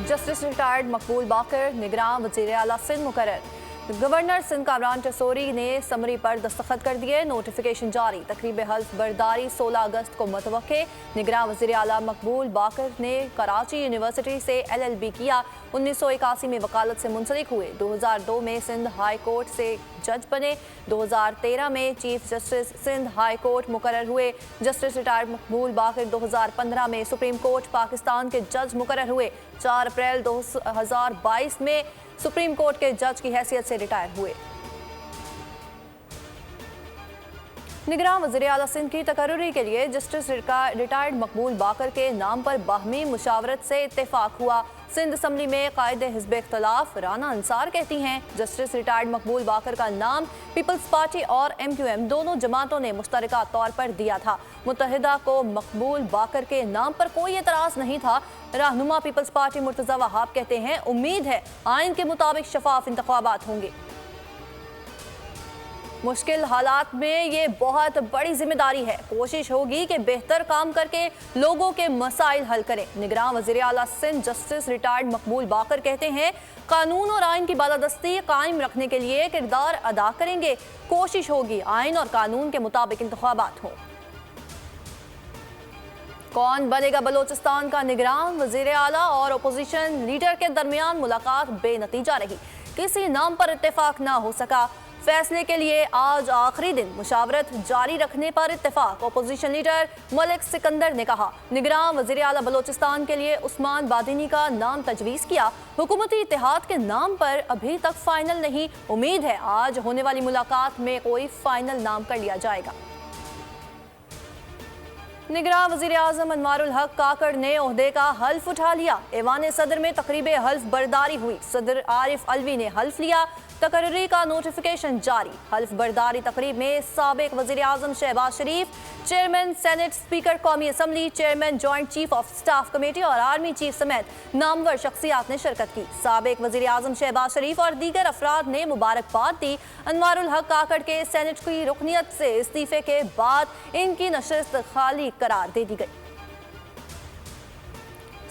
Justice retired मकबूल बाकर निगरान वज़ीर आला सिंध मुकर्रर। गवर्नर सिंध कामरान टसोरी ने समरी पर दस्तखत कर दिए। नोटिफिकेशन जारी। तकरीब हल्फ बर्दारी 16 अगस्त को मुतवक्के। निगरान वज़ीर आला मकबूल बाकर ने कराची यूनिवर्सिटी से LLB किया। 1981 में वकालत से मुंसलिक हुए। 2002 में सिंध हाई कोर्ट से जज बने। 2013 में chief justice Sindh high court मुकर्रर हुए। जस्टिस रिटायर्ड मकबूल बाकर 2015 में सुप्रीम कोर्ट पाकिस्तान के जज मुकर्रर हुए। 4 अप्रैल 2022 में सुप्रीम कोर्ट के जज की हैसियत से रिटायर हुए। निगरान वज़ीर आला सिंध की तकर्रुरी के लिए जस्टिस रिटायर्ड मकबूल बाकर के नाम पर बाहमी मुशावरत से इत्तेफाक हुआ। सिंध असम्बली में कायदे हिज़्ब इख्तिलाफ राना अंसार कहती हैं जस्टिस रिटायर्ड मकबूल बाकर का नाम पीपल्स पार्टी और MQM दोनों जमातों ने मुश्तरका तौर पर दिया था। मुत्तहिदा को मकबूल बाकर के नाम पर कोई एतराज़ नहीं था। रहनुमा पीपल्स पार्टी मुर्तज़ा वहाब कहते हैं उम्मीद है आइन के मुताबिक शफाफ इंतखाबात होंगे। मुश्किल हालात में ये बहुत बड़ी जिम्मेदारी है। कोशिश होगी कि बेहतर काम करके लोगों के मसाइल हल करें। निगरान वज़ीर आला सिंध जस्टिस रिटायर्ड मकबूल बाकर कहते हैं कानून और आइन की बालादस्ती कायम रखने के लिए किरदार अदा करेंगे। कोशिश होगी आइन और कानून के मुताबिक इंतखाबात हों। कौन बनेगा बलोचिस्तान का निगरान? वज़ीर आला और अपोजिशन लीडर के दरमियान मुलाकात बेनतीजा रही। किसी नाम पर इत्तेफाक ना हो सका। फैसले के लिए आज आखिरी दिन मुशावरत जारी रखने पर इत्तेफाक। अपोजिशन लीडर मलिक सिकंदर ने कहा निगरान वज़ीर आला बलोचिस्तान के लिए उस्मान बादिनी का नाम तजवीज़ किया। हुकूमती इत्तेहाद के नाम पर अभी तक फाइनल नहीं। उम्मीद है आज होने वाली मुलाकात में कोई फाइनल नाम कर लिया जाएगा। निगरान वज़ीर आज़म अनवारुल हक काकड़ ने ओहदे का हल्फ उठा लिया। ऐवान सदर में तकरीब हल्फ बर्दारी हुई। सदर आरिफ अलवी ने हल्फ लिया। तकर्री का नोटिफिकेशन जारी। हल्फ बर्दारी तकरीब में साबिक वज़ीर आज़म शहबाज शरीफ, चेयरमैन सेनेट, स्पीकर कौमी assembly, chairman joint chief of staff committee और आर्मी चीफ समेत नामवर शख्सियात ने शिरकत की। साबिक वज़ीर आज़म शहबाज शरीफ और दीगर अफराद ने मुबारकबाद दी। अनवारुल हक काकड़ के सेनेट की रुकनियत से इस्तीफे के बाद इनकी नशस्त खाली करार दे दी गई।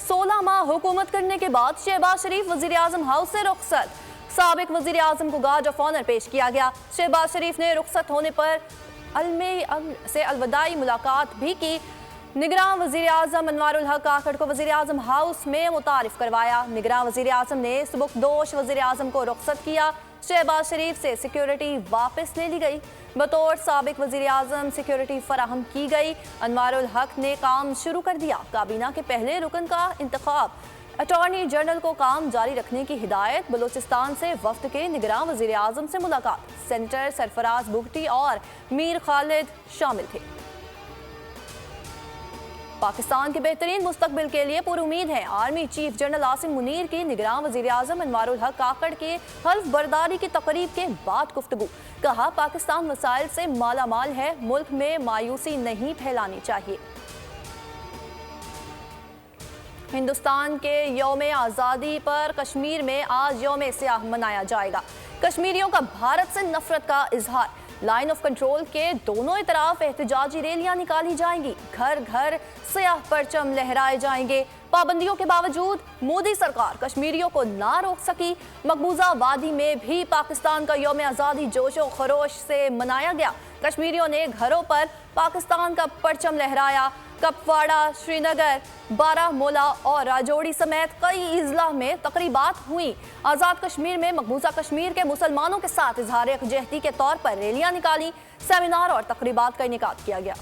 16 माह हुकूमत करने के बाद शहबाज शरीफ वज़ीर आज़म हाउस से रुखसत। साबिक वज़ीर आज़म को गार्ड ऑफ ऑनर पेश किया गया। शहबाज शरीफ ने रुखसत होने पर से अलविदाई मुलाकात भी की। निगरान वज़ीर आज़म अनवारुल हक काकड़ को वज़ीर आज़म हाउस में मुतारिफ करवाया। निगरान वज़ीर आज़म ने सुबुकदोश वज़ीर आज़म को रुखसत किया। शहबाज शरीफ से सिक्योरिटी वापस ले ली गई। बतौर साबिक वज़ीर आज़म सिक्योरिटी फराहम की गई। अनवारुल हक ने काम शुरू कर दिया। काबीना के पहले रुकन का इंतखाब। अटॉर्नी जनरल को काम जारी रखने की हिदायत। बलूचिस्तान से वफ्द के निगरान वज़ीर आज़म से मुलाकात। सेनेटर सरफराज बुगटी और मीर खालिद शामिल थे। पाकिस्तान के बेहतरीन मुस्तकबिल के लिए पूरी उम्मीद है। Army chief general Asim Munir की निगरान वज़ीर आज़म अनवारुल हक काकड़ के हल्फ बर्दारी की तकरीब के बाद गुफ्तगू। कहा पाकिस्तान वसाइल से माला माल है। मुल्क में मायूसी नहीं फैलानी चाहिए। हिंदुस्तान के यौम आज़ादी पर कश्मीर में आज यौम सियाह मनाया जाएगा। कश्मीरियों का भारत से नफरत का इजहार। लाइन ऑफ कंट्रोल के दोनों तरफ एहतजाजी रैलियां निकाली जाएंगी। घर घर सियाह परचम लहराए जाएंगे। पाबंदियों के बावजूद मोदी सरकार कश्मीरियों को ना रोक सकी। मकबूजा वादी में भी पाकिस्तान का यौम आज़ादी जोशो खरोश से मनाया गया। कश्मीरियों ने घरों पर पाकिस्तान का परचम लहराया। कपवाड़ा, श्रीनगर, बारामूला और राजौरी समेत कई इजला में तकरीबात हुई। आज़ाद कश्मीर में मकबूजा कश्मीर के मुसलमानों के साथ इजहार यकजहती के तौर पर रैलियां निकाली। सेमिनार और तकरीबात का इनेकाद किया गया।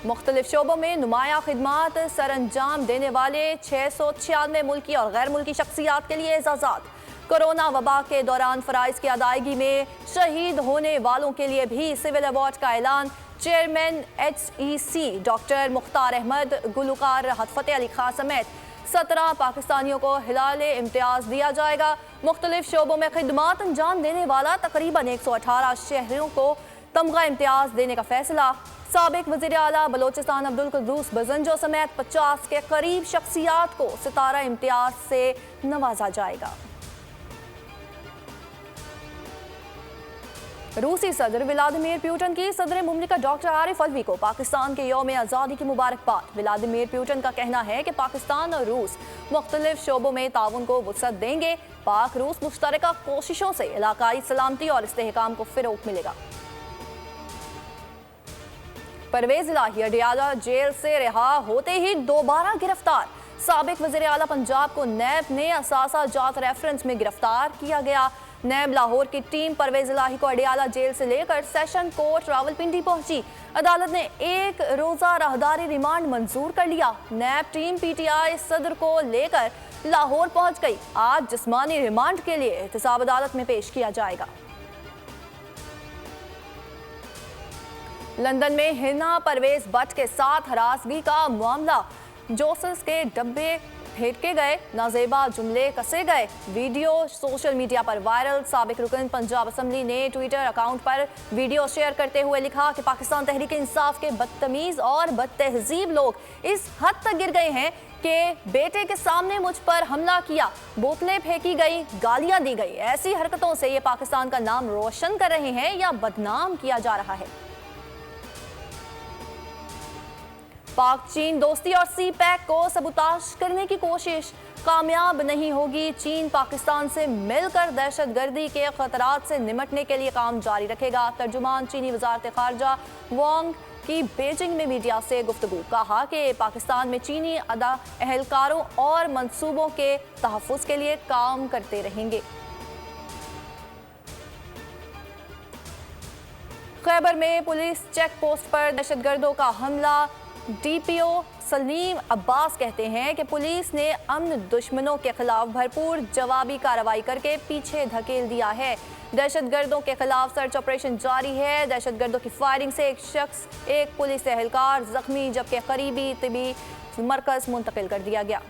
मुख्तलिफ शोबों में नुमाया खिदमात सर अंजाम देने वाले 696 मुल्की और गैर मुल्की शख्सियात के लिए एजाज़ात। कोरोना वबा के दौरान फ़राइज़ की अदायगी में शहीद होने वालों के लिए भी सिविल अवार्ड का ऐलान। Chairman HEC doctor Mukhtar Ahmad, गुलकार राहत फ़तेह अली खां समेत 17 पाकिस्तानियों को हिलाले इम्तियाज़ दिया जाएगा। मुख्तलिफ शोबों में खिदमात अंजाम देने वाला तकरीबन 118 शहरियों को तमगा इम्तियाज़ देने का फैसला। साबिक वज़ीर आला बलोचिस्तान अब्दुल कुद्दूस बजंजो समेत 50 के करीब शख्सियात को सितारा इम्तियाज़ से नवाजा जाएगा। रूसी सदर व्लादिमीर पुतिन की सदर मुमलिकत डॉक्टर आरिफ अलवी को पाकिस्तान के यौम आज़ादी की मुबारकबाद। व्लादिमीर पुतिन का कहना है कि पाकिस्तान और रूस मुख्तलिफ शोबों में ताउन को वुसअत देंगे। पाक रूस मुश्तरका कोशिशों से इलाकाई सलामती और इस्तेहकाम को फ़रोग़ मिलेगा। परवेज़ इलाही अडियाला जेल से रिहा होते ही दोबारा गिरफ्तार। साबिक वज़ीर आला पंजाब को नैब ने असासा जात रेफरेंस में गिरफ्तार किया गया। नैब लाहौर की टीम परवेज़ इलाही को अडियाला जेल से लेकर सेशन कोर्ट रावलपिंडी पहुंची। अदालत ने एक रोज़ा राहदारी रिमांड मंजूर कर लिया। नैब टीम पीटीआई सदर को लेकर लाहौर पहुंच गई। आज जिस्मानी रिमांड के लिए एहतसाब अदालत में पेश किया जाएगा। लंदन में हिना परवेज़ भट्ट के साथ हरासगी का मामला। जोसेस के डब्बे फेंके गए, नाजेबा जुमले कसे गए, वीडियो सोशल मीडिया पर वायरल। साबिक रुकन पंजाब असम्बली ने ट्विटर अकाउंट पर वीडियो शेयर करते हुए लिखा कि पाकिस्तान तहरीक इंसाफ के बदतमीज और बदतहजीब लोग इस हद तक गिर गए हैं कि बेटे के सामने मुझ पर हमला किया, बोतलें फेंकी गई, गालियां दी गई। ऐसी हरकतों से ये पाकिस्तान का नाम रोशन कर रहे हैं या बदनाम किया जा रहा है। पाक चीन दोस्ती और सी पैक को सबूताश करने की कोशिश कामयाब नहीं होगी। चीन पाकिस्तान से मिलकर दहशतगर्दी के खतरात से निमटने के लिए काम जारी रखेगा। तर्जुमान चीनी वजारत खारजा वांग की बीजिंग में मीडिया से गुफ्तगू। कहा कि पाकिस्तान में चीनी एहलकारों और मंसूबों के तहफ़्फ़ुज़ के लिए काम करते रहेंगे। खैबर में पुलिस चेक पोस्ट पर दहशतगर्दों का हमला। डीपीओ सलीम अब्बास कहते हैं कि पुलिस ने अमन दुश्मनों के खिलाफ भरपूर जवाबी कार्रवाई करके पीछे धकेल दिया है। दहशतगर्दों के खिलाफ सर्च ऑपरेशन जारी है। दहशतगर्दों की फायरिंग से एक पुलिस एहलकार जख्मी, जबकि करीबी तिबी मरकज मुंतकिल कर दिया गया।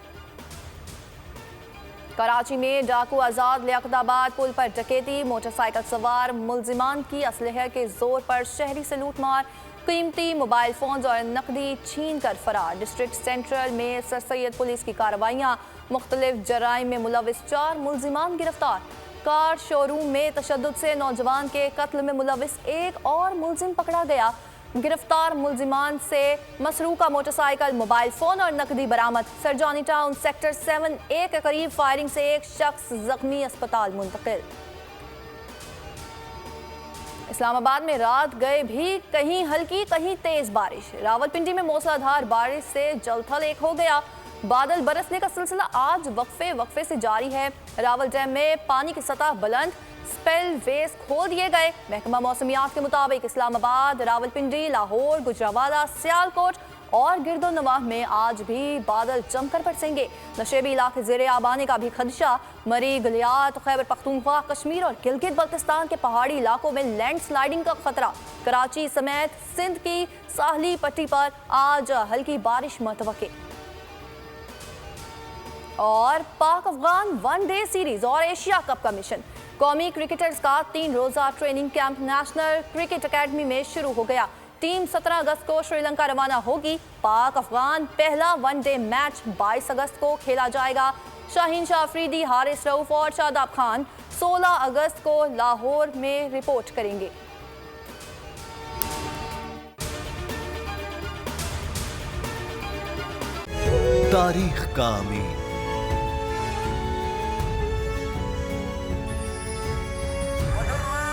कराची में डाकू आज़ाद लियाकताबाद पुल पर डकैती। मोटरसाइकिल सवार मुलजिमान की असलहे के जोर पर शहरी से लूटमार। कीमती मोबाइल फोन्स और नकदी छीन कर फरार। डिस्ट्रिक्ट सेंट्रल में सर सैयद पुलिस की कार्रवाइयाँ। मुख्तलिफ जराइम में मुलविस 4 मुलजिमान गिरफ्तार। कार शोरूम में तशद्दुद से नौजवान के कत्ल में मुलविस एक और मुलजिम पकड़ा गया। गिरफ्तार मुलजिमान से मसरूका मोटरसाइकिल, मोबाइल फोन और नकदी बरामद। सरजानी टाउन सेक्टर 7A के करीब फायरिंग से एक शख्स जख्मी, अस्पताल मुंतकिल। इस्लामाबाद में रात गए भी कहीं हल्की कहीं तेज बारिश। रावलपिंडी में मूसलाधार बारिश से जलथल एक हो गया। बादल बरसने का सिलसिला आज वक्फे से जारी है। रावल डैम में पानी की सतह बुलंद, स्पेल वेज खोल दिए गए। महकमा मौसमियात के मुताबिक इस्लामाबाद, रावलपिंडी, लाहौर, गुजरावाला, सियालकोट और गिरदोनवाह में आज भी बादल जमकर बरसेंगे। नशेबी इलाके ज़ेरे आबाने का भी खदशा। मरी, गलियात, खैबर पख्तूनख्वा, कश्मीर और गिलगित बल्तिस्तान के पहाड़ी इलाकों में लैंड स्लाइडिंग का खतरा। कराची समेत सिंध की साहली पट्टी पर आज हल्की बारिश मुतवक्के। और पाक अफगान वनडे सीरीज और एशिया कप का मिशन। कौमी क्रिकेटर्स का 3 रोज़ा training camp national cricket academy में शुरू हो गया। टीम 17 अगस्त को श्रीलंका रवाना होगी। पाक अफगान पहला वनडे मैच 22 अगस्त को खेला जाएगा। शाहीन शाह अफरीदी, हारिस रऊफ और शादाब खान 16 अगस्त को लाहौर में रिपोर्ट करेंगे। तारीख का अमीर,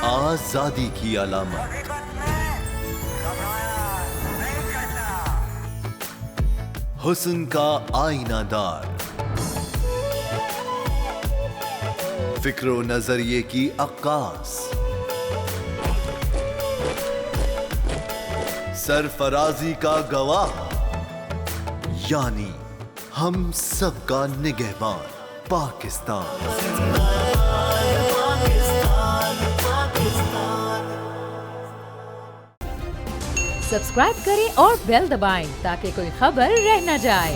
आजादी की अलामत, हुस्न का आईनादार, फिक्रो नजरिए की अक्कास, सरफराजी का गवाह, यानी हम सबका निगहबान पाकिस्तान। सब्सक्राइब करें और बेल दबाएं ताकि कोई खबर रह न जाए।